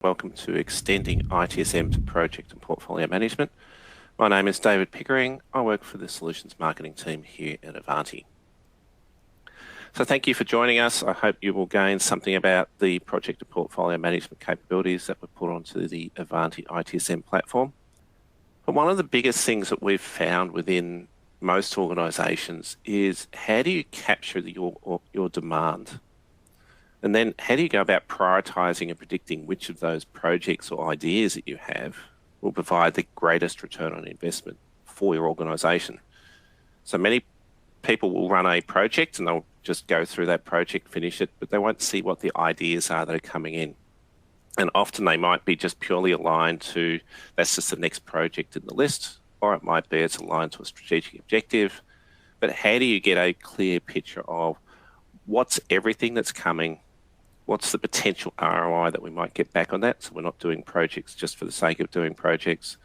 Welcome to Extending ITSM to Project and Portfolio Management. My name is David Pickering. I work for the Solutions Marketing team here at Ivanti. So thank you for joining us. I hope you will gain something about the project and portfolio management capabilities that were put onto the Ivanti ITSM platform. But one of the biggest things that we've found within most organisations is how do you capture your demand? And then how do you go about prioritising and predicting which of those projects or ideas that you have will provide the greatest return on investment for your organisation? So many people will run a project and they'll just go through that project, finish it, but they won't see what the ideas are that are coming in. And often they might be just purely aligned to, that's just the next project in the list, or it might be it's aligned to a strategic objective. But how do you get a clear picture of what's everything that's coming? What's the potential ROI that we might get back on that? So we're not doing projects just for the sake of doing projects.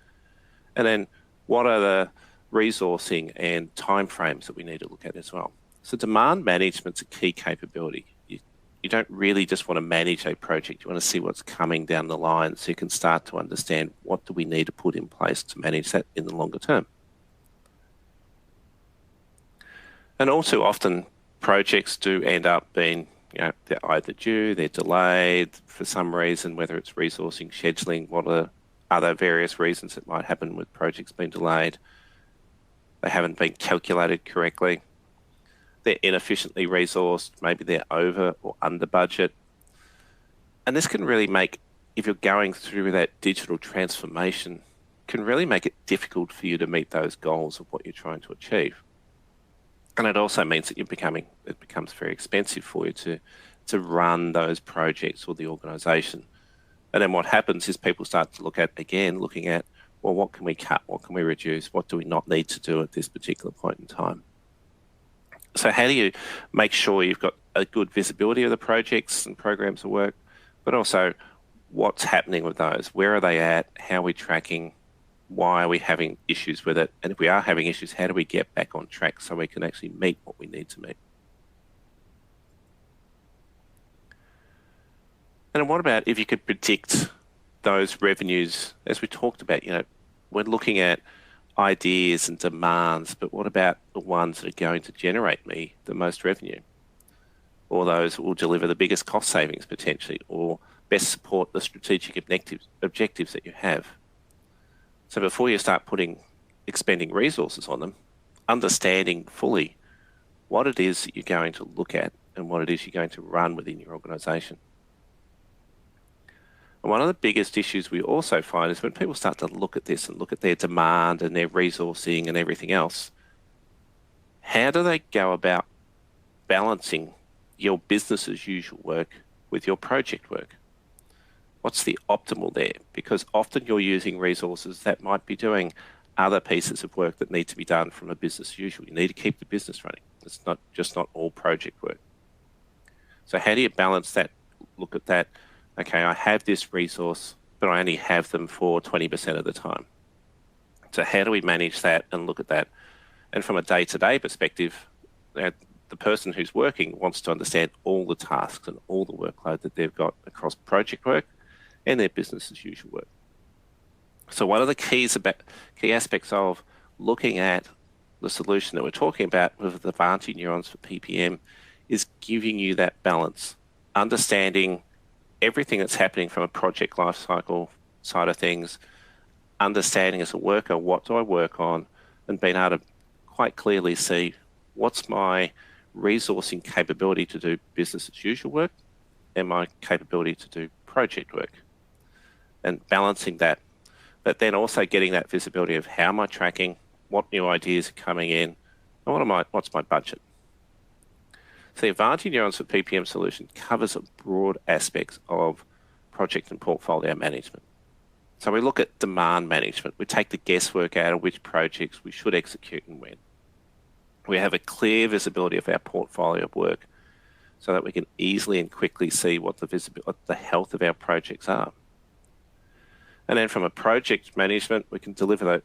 And then what are the resourcing and timeframes that we need to look at as well? So demand management's a key capability. You don't really just want to manage a project. You want to see what's coming down the line so you can start to understand what do we need to put in place to manage that in the longer term. And also often projects do end up being they're either due, they're delayed for some reason, whether it's resourcing, scheduling, what are other various reasons that might happen with projects being delayed. They haven't been calculated correctly. They're inefficiently resourced, maybe they're over or under budget. And this can really make, if you're going through that digital transformation, can really make it difficult for you to meet those goals of what you're trying to achieve. And it also means that it becomes very expensive for you to run those projects or the organisation. And then what happens is people start to looking at, well, what can we cut? What can we reduce? What do we not need to do at this particular point in time? So how do you make sure you've got a good visibility of the projects and programs of work, but also what's happening with those? Where are they at? How are we tracking? Why are we having issues with it? And if we are having issues, how do we get back on track so we can actually meet what we need to meet? And what about if you could predict those revenues, as we talked about, we're looking at ideas and demands, but what about the ones that are going to generate me the most revenue? Or those that will deliver the biggest cost savings potentially, or best support the strategic objectives that you have? So before you start expending resources on them, understanding fully what it is that you're going to look at and what it is you're going to run within your organisation. And one of the biggest issues we also find is when people start to look at this and look at their demand and their resourcing and everything else, how do they go about balancing your business as usual work with your project work? What's the optimal there? Because often you're using resources that might be doing other pieces of work that need to be done from a business as usual. You need to keep the business running. It's not all project work. So how do you balance that? Look at that. Okay, I have this resource, but I only have them for 20% of the time. So how do we manage that and look at that? And from a day-to-day perspective, the person who's working wants to understand all the tasks and all the workload that they've got across project work and their business as usual work. So one of the key aspects of looking at the solution that we're talking about with the Ivanti neurons for PPM is giving you that balance, understanding everything that's happening from a project lifecycle side of things, understanding as a worker, what do I work on, and being able to quite clearly see what's my resourcing capability to do business as usual work and my capability to do project work, and balancing that. But then also getting that visibility of how am I tracking, what new ideas are coming in, and what's my budget. So the Ivanti Neurons for PPM solution covers a broad aspects of project and portfolio management. So we look at demand management. We take the guesswork out of which projects we should execute and when. We have a clear visibility of our portfolio of work so that we can easily and quickly see what the health of our projects are. And then from a project management, we deliver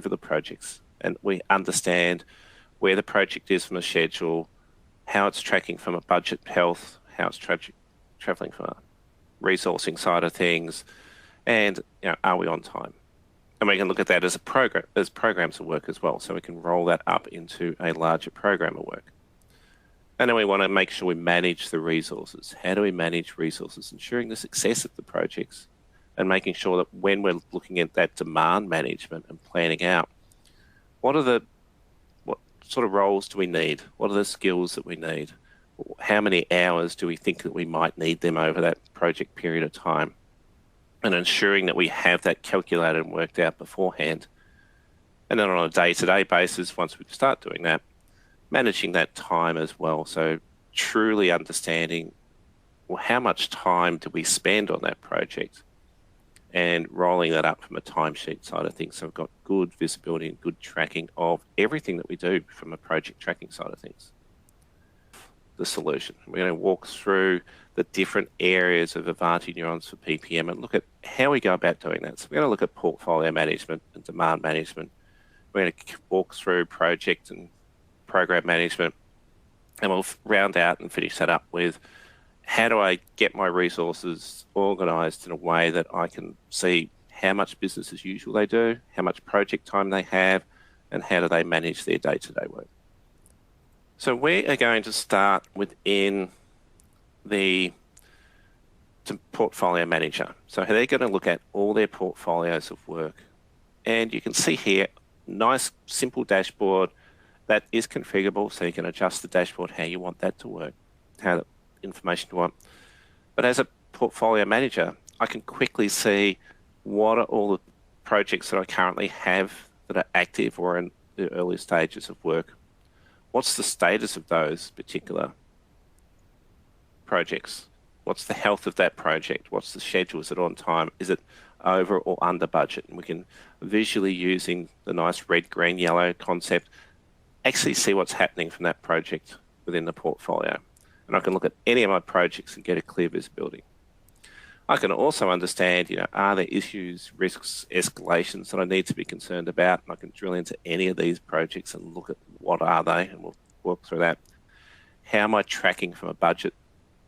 the projects, and we understand where the project is from a schedule, how it's tracking from a budget health, how it's traveling from resourcing side of things, and are we on time? And we can look at that as a program, as programs of work as well. So we can roll that up into a larger program of work. And then we want to make sure we manage the resources. How do we manage resources? Ensuring the success of the projects and making sure that when we're looking at that demand management and planning out, what sort of roles do we need? What are the skills that we need? How many hours do we think that we might need them over that project period of time? And ensuring that we have that calculated and worked out beforehand. And then on a day-to-day basis, once we start doing that, managing that time as well. So truly understanding, well, how much time do we spend on that project, and rolling that up from a timesheet side of things. So we've got good visibility and good tracking of everything that we do from a project tracking side of things. The solution. We're going to walk through the different areas of Ivanti neurons for PPM and look at how we go about doing that. So we're going to look at portfolio management and demand management. We're going to walk through project and program management, and we'll round out and finish that up with how do I get my resources organised in a way that I can see how much business as usual they do, how much project time they have, and how do they manage their day-to-day work. So we are going to start within the portfolio manager. So they're going to look at all their portfolios of work. And you can see here, nice, simple dashboard that is configurable, so you can adjust the dashboard how you want that to work, how the information you want. But as a portfolio manager, I can quickly see what are all the projects that I currently have that are active or in the early stages of work. What's the status of those particular projects? What's the health of that project? What's the schedule? Is it on time? Is it over or under budget? And we can visually, using the nice red, green, yellow concept, actually see what's happening from that project within the portfolio. And I can look at any of my projects and get a clear visibility. I can also understand, are there issues, risks, escalations that I need to be concerned about? And I can drill into any of these projects and look at what are they, and we'll walk through that. How am I tracking from a budget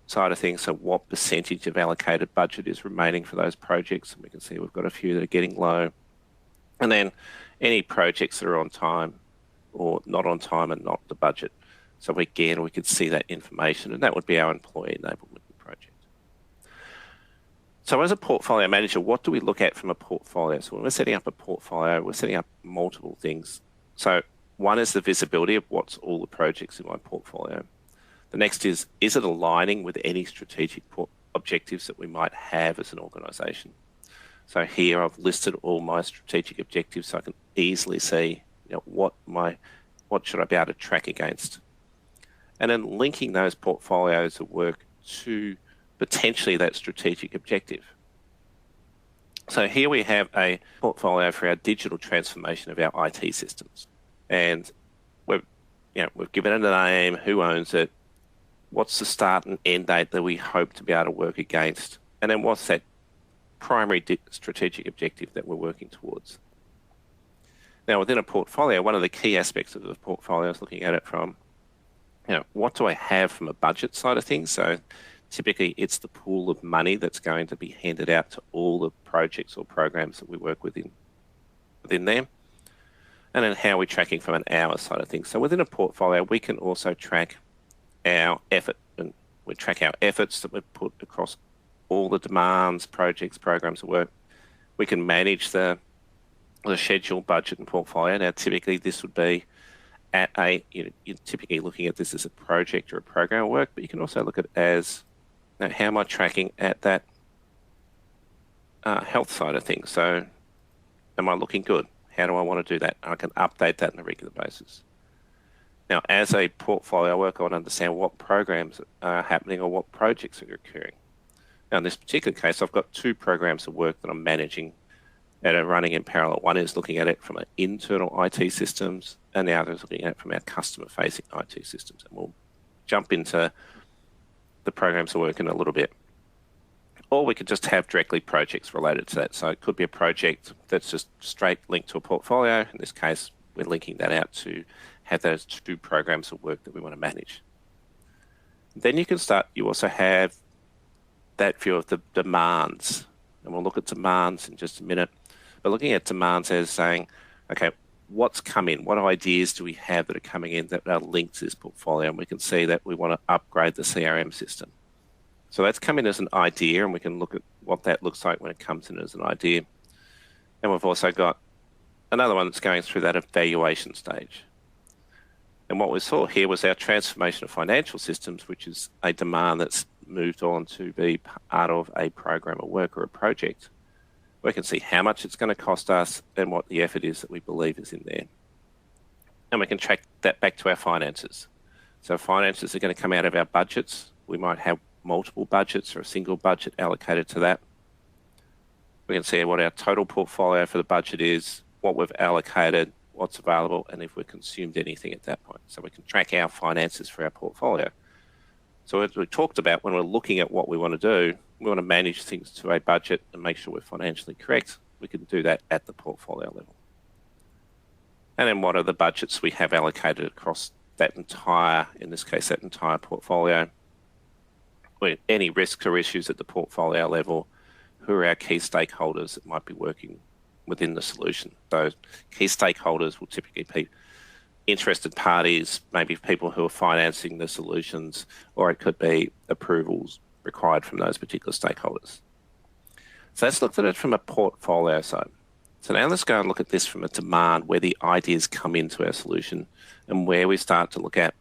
side of things? So what percentage of allocated budget is remaining for those projects? And we can see we've got a few that are getting low. And then any projects that are on time or not on time and not the budget. So again, we could see that information, and that would be our employee enablement project. So as a portfolio manager, what do we look at from a portfolio? So when we're setting up a portfolio, we're setting up multiple things. So one is the visibility of what's all the projects in my portfolio. The next is it aligning with any strategic objectives that we might have as an organisation? So here I've listed all my strategic objectives so I can easily see what should I be able to track against. And then linking those portfolios of work to potentially that strategic objective. So here we have a portfolio for our digital transformation of our IT systems. And we've given it a name, who owns it, what's the start and end date that we hope to be able to work against, and then what's that primary strategic objective that we're working towards. Now, within a portfolio, one of the key aspects of the portfolio is looking at it from, what do I have from a budget side of things? So typically it's the pool of money that's going to be handed out to all the projects or programs that we work within there. And then how we're tracking from an hour side of things. So within a portfolio, we can also track our effort, and we track our efforts that we put across all the demands, projects, programs of work. We can manage the schedule, budget, and portfolio. Now, typically this would be at you're typically looking at this as a project or a program of work, but you can also look at it as, how am I tracking at that health side of things? So am I looking good? How do I want to do that? I can update that on a regular basis. Now, as a portfolio worker, I want to understand what programs are happening or what projects are occurring. Now, in this particular case, I've got two programs of work that I'm managing that are running in parallel. One is looking at it from an internal IT systems, and the other is looking at it from our customer-facing IT systems. And we'll jump into the programs of work in a little bit. Or we could just have directly projects related to that. So it could be a project that's just straight linked to a portfolio. In this case, we're linking that out to have those two programs of work that we want to manage. Then you also have that view of the demands, and we'll look at demands in just a minute, but looking at demands as saying, okay, what's come in? What ideas do we have that are coming in that are linked to this portfolio? And we can see that we want to upgrade the CRM system. So that's come in as an idea, and we can look at what that looks like when it comes in as an idea. And we've also got another one that's going through that evaluation stage. And what we saw here was our transformation of financial systems, which is a demand that's moved on to be part of a program of work or a project. We can see how much it's going to cost us and what the effort is that we believe is in there. And we can track that back to our finances. So finances are going to come out of our budgets. We might have multiple budgets or a single budget allocated to that. We can see what our total portfolio for the budget is, what we've allocated, what's available, and if we've consumed anything at that point. So we can track our finances for our portfolio. So as we talked about, when we're looking at what we want to do, we want to manage things to a budget and make sure we're financially correct. We can do that at the portfolio level. And then what are the budgets we have allocated across that entire, in this case, that entire portfolio? Any risks or issues at the portfolio level? Who are our key stakeholders that might be working within the solution? So key stakeholders will typically be interested parties, maybe people who are financing the solutions, or it could be approvals required from those particular stakeholders. So let's look at it from a portfolio side. So now let's go and look at this from a demand, where the ideas come into our solution and where we start to look at,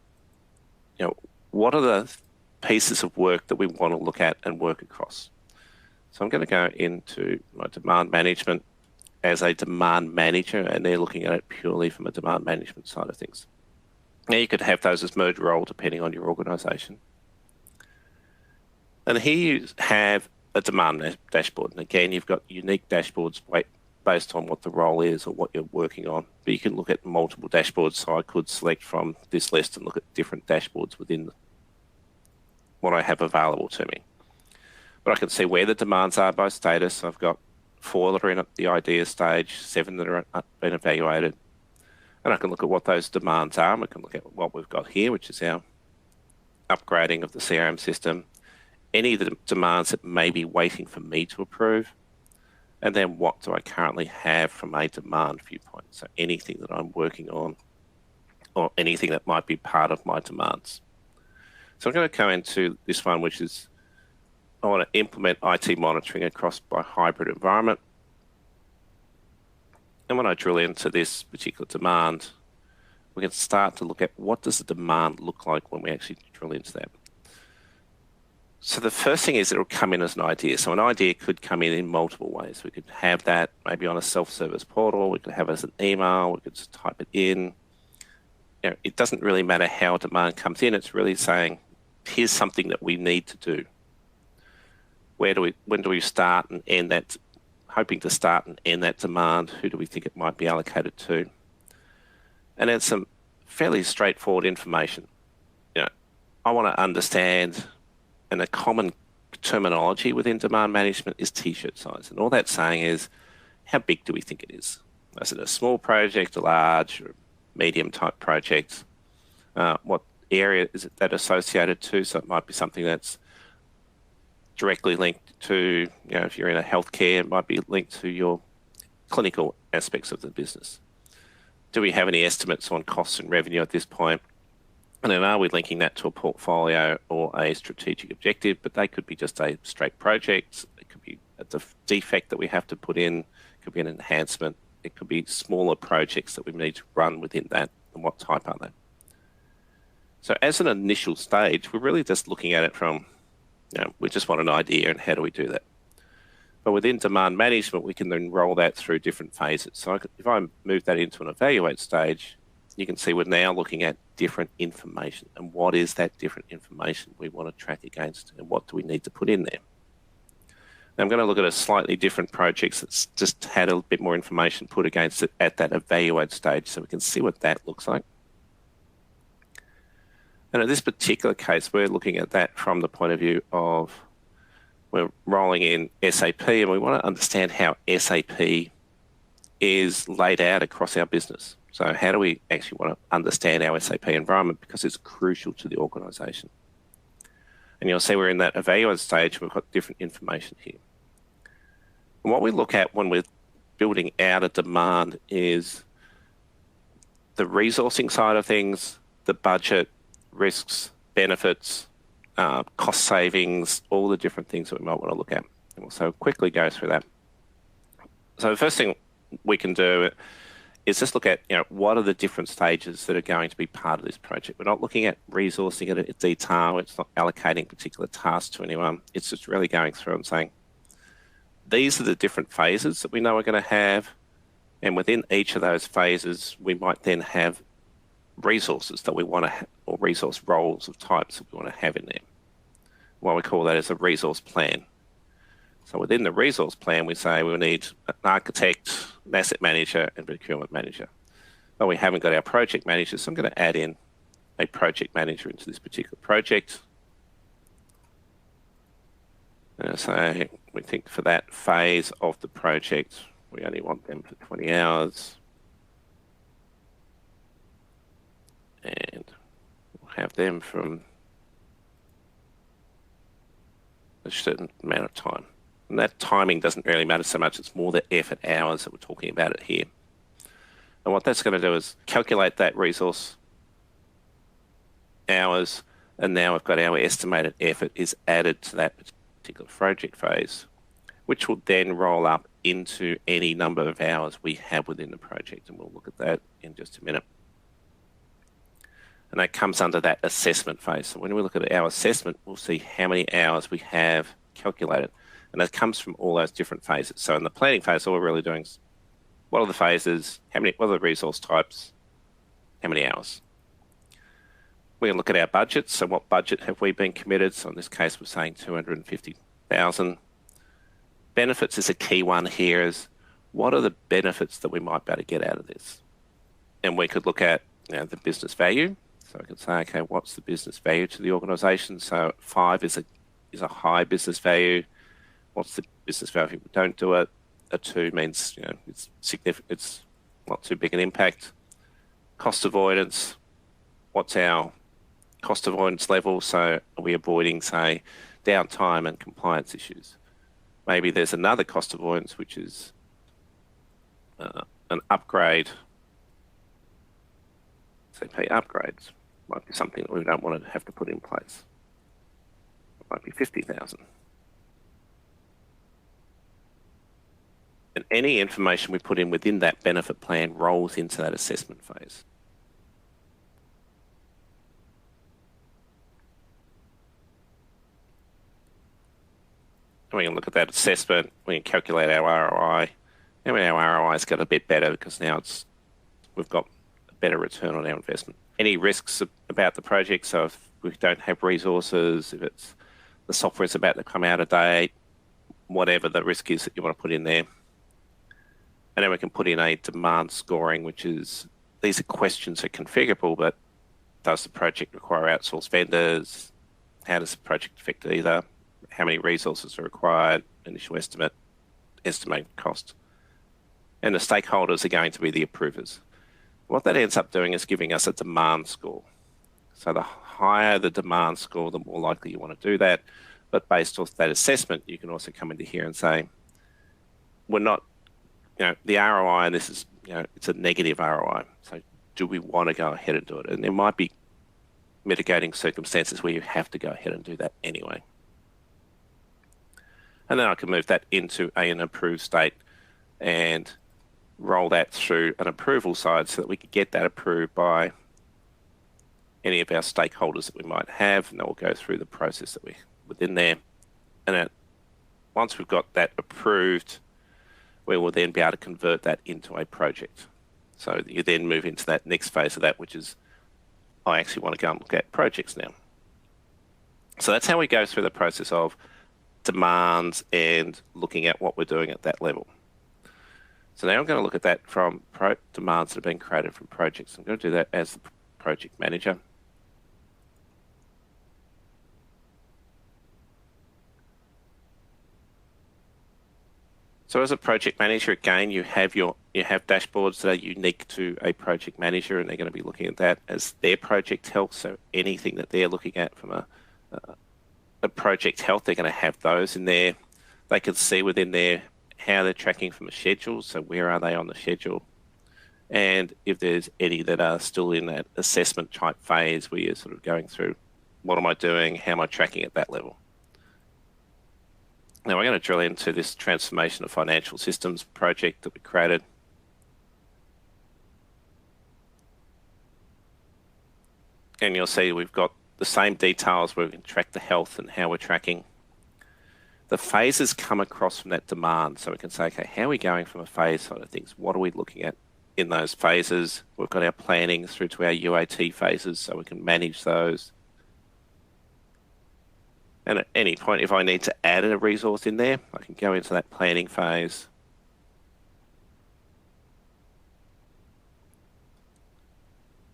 what are the pieces of work that we want to look at and work across. So I'm going to go into my demand management as a demand manager, and they're looking at it purely from a demand management side of things. Now you could have those as merge role depending on your organisation. And here you have a demand dashboard. And again, you've got unique dashboards based on what the role is or what you're working on. But you can look at multiple dashboards. So I could select from this list and look at different dashboards within what I have available to me. But I can see where the demands are by status. I've got 4 that are in the idea stage, 7 that are been evaluated. And I can look at what those demands are. And we can look at what we've got here, which is our upgrading of the CRM system. Any of the demands that may be waiting for me to approve. And then what do I currently have from a demand viewpoint? So anything that I'm working on or anything that might be part of my demands. So I'm going to go into this one, which is I want to implement IT monitoring across my hybrid environment. And when I drill into this particular demand, we can start to look at what does the demand look like when we actually drill into that. So the first thing is it'll come in as an idea. So an idea could come in multiple ways. We could have that maybe on a self-service portal. We could have it as an email. We could just type it in. It doesn't really matter how a demand comes in. It's really saying, here's something that we need to do. When do we start and end that? Hoping to start and end that demand. Who do we think it might be allocated to? And then some fairly straightforward information. I want to understand, and a common terminology within demand management is t-shirt size. And all that's saying is, how big do we think it is? Is it a small project, a large, or medium type project? What area is it that associated to? So it might be something that's directly linked to, if you're in a healthcare, it might be linked to your clinical aspects of the business. Do we have any estimates on costs and revenue at this point? And then are we linking that to a portfolio or a strategic objective? But they could be just a straight project. It could be a defect that we have to put in. It could be an enhancement. It could be smaller projects that we need to run within that. And what type are they? So as an initial stage, we're really just looking at it from, we just want an idea and how do we do that? But within demand management, we can then roll that through different phases. So if I move that into an evaluate stage, you can see we're now looking at different information. And what is that different information we want to track against and what do we need to put in there? Now I'm going to look at a slightly different project that's just had a bit more information put against it at that evaluate stage so we can see what that looks like. And in this particular case, we're looking at that from the point of view of we're rolling in SAP and we want to understand how SAP is laid out across our business. So how do we actually want to understand our SAP environment because it's crucial to the organisation? And you'll see we're in that evaluate stage. We've got different information here. And what we look at when we're building out a demand is the resourcing side of things, the budget, risks, benefits, cost savings, all the different things that we might want to look at. And we'll so quickly go through that. So the first thing we can do is just look at, what are the different stages that are going to be part of this project. We're not looking at resourcing it in detail. It's not allocating particular tasks to anyone. It's just really going through and saying, these are the different phases that we know we're going to have. And within each of those phases, we might then have resources that we want to or resource roles of types that we want to have in there. What we call that is a resource plan. So within the resource plan, we say we need an architect, an asset manager, and procurement manager. But we haven't got our project manager, so I'm going to add in a project manager into this particular project. So we think for that phase of the project, we only want them for 20 hours. And we'll have them from a certain amount of time. And that timing doesn't really matter so much. It's more the effort hours that we're talking about it here. And what that's going to do is calculate that resource hours. And now we've got our estimated effort is added to that particular project phase, which will then roll up into any number of hours we have within the project. And we'll look at that in just a minute. And that comes under that assessment phase. So when we look at our assessment, we'll see how many hours we have calculated. And that comes from all those different phases. So in the planning phase, all we're really doing is what are the phases, what are the resource types, how many hours. We're going to look at our budgets. So what budget have we been committed? So in this case, we're saying 250,000. Benefits is a key one here is what are the benefits that we might be able to get out of this? And we could look at the business value. So I could say, okay, what's the business value to the organisation? So 5 is a high business value. What's the business value if we don't do it? A 2 means it's significant. It's not too big an impact. Cost avoidance. What's our cost avoidance level? So are we avoiding, say, downtime and compliance issues? Maybe there's another cost avoidance, which is an upgrade. CP upgrades might be something that we don't want to have to put in place. It might be 50,000. And any information we put in within that benefit plan rolls into that assessment phase. And we can look at that assessment, we can calculate our ROI. And our ROI's got a bit better because now we've got a better return on our investment. Any risks about the project, so if we don't have resources, if it's the software's about to come out of date, whatever the risk is that you want to put in there. And then we can put in a demand scoring, which is, these are questions that are configurable, but does the project require outsourced vendors? How does the project affect either? How many resources are required? Initial estimate cost. And the stakeholders are going to be the approvers. What that ends up doing is giving us a demand score. So the higher the demand score, the more likely you want to do that. But based off that assessment, you can also come into here and say, we're not, the ROI, and this is, it's a negative ROI. So do we want to go ahead and do it? And there might be mitigating circumstances where you have to go ahead and do that anyway. And then I can move that into an approved state and roll that through an approval side so that we can get that approved by any of our stakeholders that we might have, and that will go through the process that we're within there. And once we've got that approved, we will then be able to convert that into a project. So you then move into that next phase of that, which is, I actually want to go and look at projects now. So that's how we go through the process of demands and looking at what we're doing at that level. So now I'm going to look at that from demands that have been created from projects. I'm going to do that as the project manager. So as a project manager, again, you have dashboards that are unique to a project manager, and they're going to be looking at that as their project health. So anything that they're looking at from the project health, they're going to have those in there. They can see within there how they're tracking from a schedule. So where are they on the schedule? And if there's any that are still in that assessment type phase where you're sort of going through, what am I doing? How am I tracking at that level? Now we're going to drill into this transformation of financial systems project that we created. And you'll see we've got the same details where we can track the health and how we're tracking. The phases come across from that demand. So we can say, okay, how are we going from a phase side of things? What are we looking at in those phases? We've got our planning through to our UAT phases, so we can manage those. And at any point, if I need to add a resource in there, I can go into that planning phase.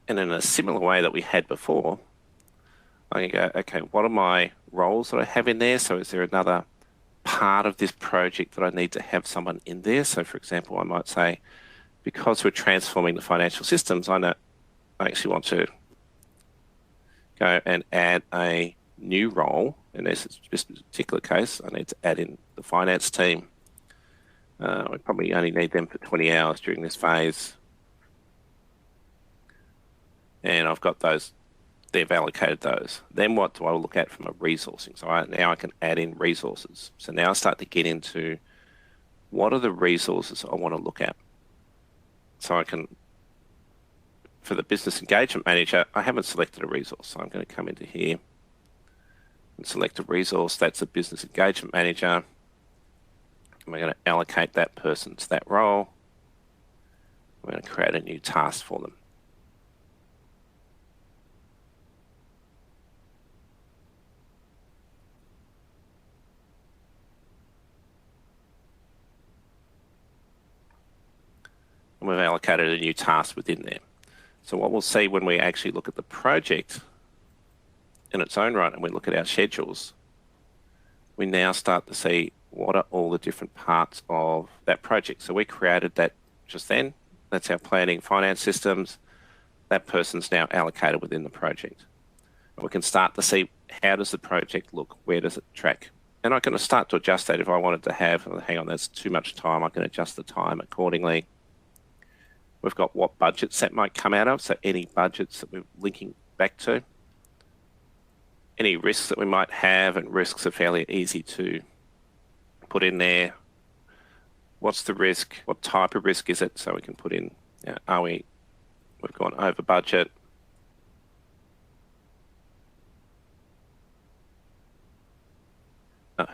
And in a similar way that we had before, I can go, okay, what are my roles that I have in there? So is there another part of this project that I need to have someone in there? So for example, I might say, because we're transforming the financial systems, I actually want to go and add a new role. In this particular case, I need to add in the finance team. We probably only need them for 20 hours during this phase. And I've got those, they've allocated those. Then what do I look at from a resourcing? So now I can add in resources. So now I start to get into what are the resources I want to look at. So I can, for the business engagement manager, I haven't selected a resource. So I'm going to come into here and select a resource. That's a business engagement manager. And we're going to allocate that person to that role. We're going to create a new task for them. And we've allocated a new task within there. So what we'll see when we actually look at the project in its own right and we look at our schedules, we now start to see what are all the different parts of that project. So we created that just then. That's our planning finance systems. That person's now allocated within the project. And we can start to see how does the project look? Where does it track? And I can start to adjust that if I wanted to have, hang on, that's too much time. I can adjust the time accordingly. We've got what budgets that might come out of. So any budgets that we're linking back to. Any risks that we might have, and risks are fairly easy to put in there. What's the risk? What type of risk is it? So we can put in, we've gone over budget.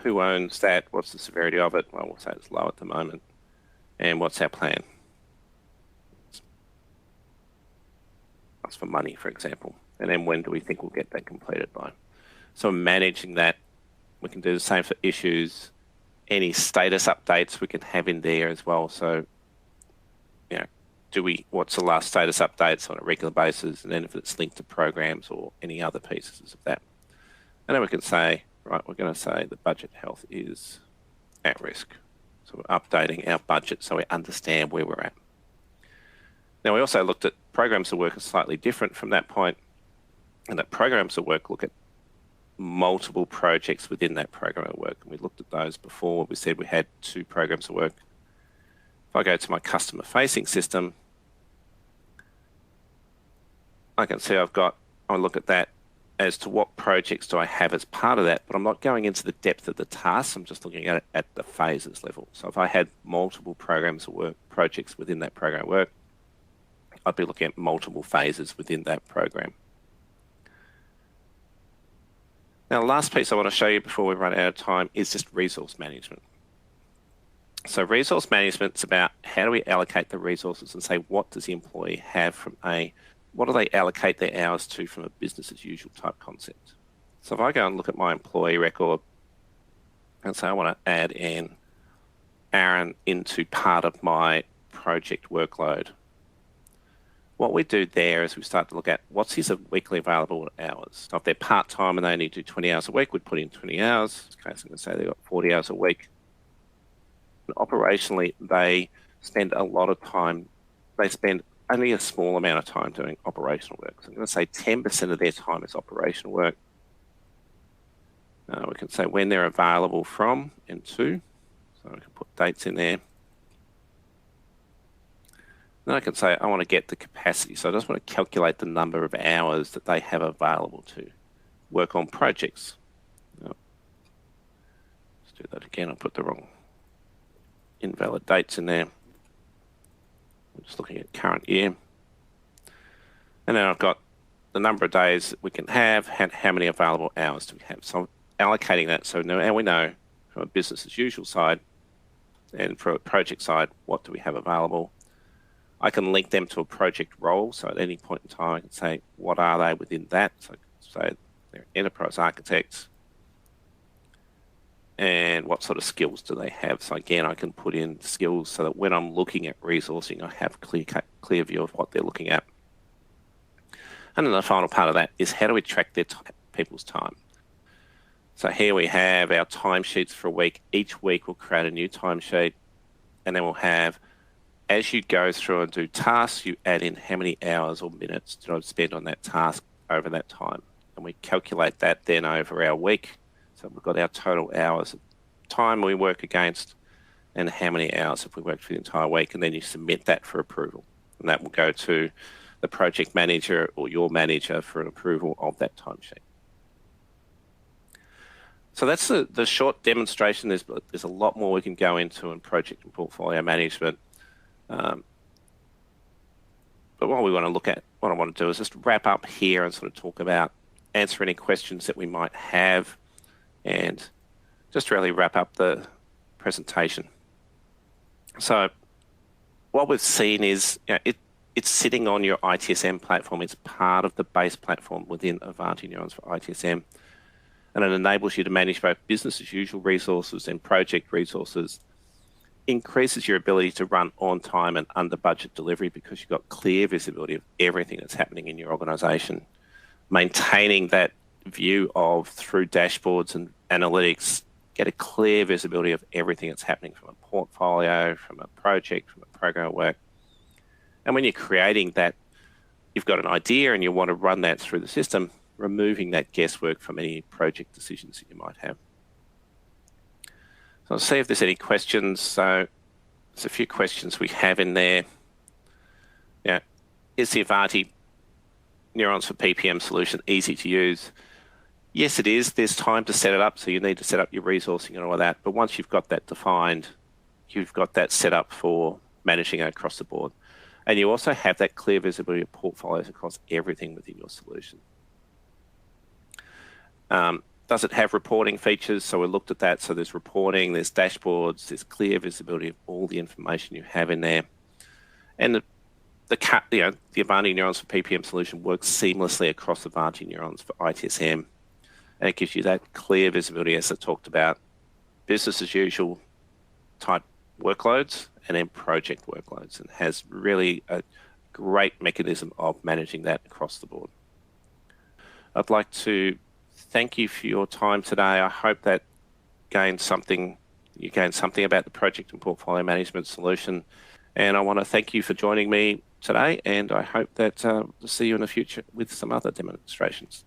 Who owns that? What's the severity of it? Well, we'll say it's low at the moment. And what's our plan? That's for money, for example. And then when do we think we'll get that completed by? So managing that, we can do the same for issues. Any status updates we can have in there as well. So, what's the last status updates on a regular basis? And then if it's linked to programs or any other pieces of that. And then we can say, right, we're going to say the budget health is at risk. So we're updating our budget so we understand where we're at. Now, we also looked at programs of work are slightly different from that point, and that programs of work look at multiple projects within that program of work. And we looked at those before. We said we had 2 programs of work. If I go to my customer-facing system, I can see I look at that as to what projects do I have as part of that, but I'm not going into the depth of the tasks. I'm just looking at it at the phases level. So if I had multiple programs of work, projects within that program of work, I'd be looking at multiple phases within that program. Now, the last piece I want to show you before we run out of time is just resource management. So resource management is about how do we allocate the resources and say, what does the employee have what do they allocate their hours to from a business as usual type concept? So if I go and look at my employee record and say I want to add in Aaron into part of my project workload, what we do there is we start to look at what's his weekly available hours. So if they're part-time and they only do 20 hours a week, we'd put in 20 hours. In this case, I'm going to say they've got 40 hours a week. And operationally, they spend a lot of time. They spend only a small amount of time doing operational work. So I'm going to say 10% of their time is operational work. We can say when they're available from and to. So we can put dates in there. Then I can say I want to get the capacity. So I just want to calculate the number of hours that they have available to work on projects. Let's do that again. I put the wrong invalid dates in there. I'm just looking at current year. And then I've got the number of days that we can have and how many available hours do we have. So I'm allocating that. So now we know from a business as usual side and for a project side, what do we have available? I can link them to a project role. So at any point in time, I can say, what are they within that? So I can say they're enterprise architects. And what sort of skills do they have? So again, I can put in skills so that when I'm looking at resourcing, I have clear view of what they're looking at. And then the final part of that is how do we track their people's time? So here we have our timesheets for a week. Each week we'll create a new timesheet, and then we'll have, as you go through and do tasks, you add in how many hours or minutes did I spend on that task over that time. And we calculate that then over our week. So we've got our total hours of time we work against and how many hours have we worked for the entire week, and then you submit that for approval. And that will go to the project manager or your manager for an approval of that timesheet. So that's the short demonstration. There's a lot more we can go into in project and portfolio management. But what we want to look at, what I want to do is just wrap up here and sort of talk about, answer any questions that we might have, and just really wrap up the presentation. So what we've seen is it's sitting on your ITSM platform. It's part of the base platform within Ivanti Neurons for ITSM. And it enables you to manage both business as usual resources and project resources, increases your ability to run on time and under budget delivery because you've got clear visibility of everything that's happening in your organization, maintaining that view of through dashboards and analytics, get a clear visibility of everything that's happening from a portfolio, from a project, from a program of work. And when you're creating that, you've got an idea and you want to run that through the system, removing that guesswork from any project decisions that you might have. So I'll see if there's any questions. So there's a few questions we have in there. Is the Ivanti Neurons for PPM solution easy to use? Yes, it is. There's time to set it up, so you need to set up your resourcing and all of that. But once you've got that defined, you've got that set up for managing it across the board. And you also have that clear visibility of portfolios across everything within your solution. Does it have reporting features? So we looked at that. So there's reporting, there's dashboards, there's clear visibility of all the information you have in there. And the Ivanti Neurons for PPM solution works seamlessly across Ivanti Neurons for ITSM. And it gives you that clear visibility, as I talked about, business as usual type workloads and then project workloads, and has really a great mechanism of managing that across the board. I'd like to thank you for your time today. I hope that you gained something about the project and portfolio management solution. And I want to thank you for joining me today, and I hope that to see you in the future with some other demonstrations.